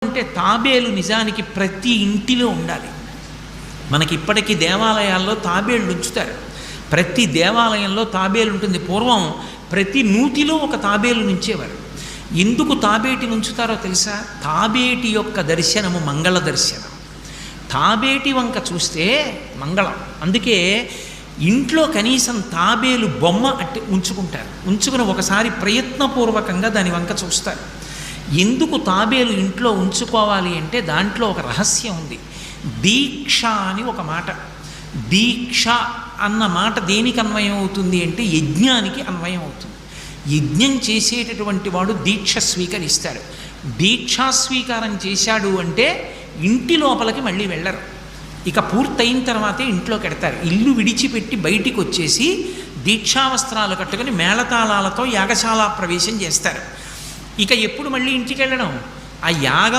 అంటే తాబేలు నిజానికి ప్రతి ఇంటిలో ఉండాలి. మనకి ఇప్పటికీ దేవాలయాల్లో తాబేళ్ళు ఉంచుతారు. ప్రతి దేవాలయంలో తాబేలు ఉంటుంది. పూర్వం ప్రతి నూతిలో ఒక తాబేలు నుంచేవారు. ఎందుకు తాబేటిని ఉంచుతారో తెలుసా? తాబేటి యొక్క దర్శనము మంగళ దర్శనం. తాబేటి వంక చూస్తే మంగళం. అందుకే ఇంట్లో కనీసం తాబేలు బొమ్మ అట్టి ఉంచుకుంటారు. ఉంచుకుని ఒకసారి ప్రయత్నపూర్వకంగా దాని వంక చూస్తారు. ఎందుకు తాబేలు ఇంట్లో ఉంచుకోవాలి అంటే దాంట్లో ఒక రహస్యం ఉంది. దీక్ష అని ఒక మాట. దీక్ష అన్న మాట దేనికి అన్వయం అవుతుంది అంటే యజ్ఞానికి అన్వయం అవుతుంది. యజ్ఞం చేసేటటువంటి వాడు దీక్ష స్వీకరిస్తాడు. దీక్షా స్వీకారం చేశాడు అంటే ఇంటి లోపలికి మళ్ళీ వెళ్ళరు. ఇక పూర్తయిన తర్వాతే ఇంట్లోకి వెడతారు. ఇల్లు విడిచిపెట్టి బయటికి వచ్చేసి దీక్షావస్త్రాలు కట్టుకొని మేళతాళాలతో యాగశాల ప్రవేశం చేస్తారు. ఇక ఎప్పుడు మళ్ళీ ఇంటికి వెళ్ళడం? ఆ యాగం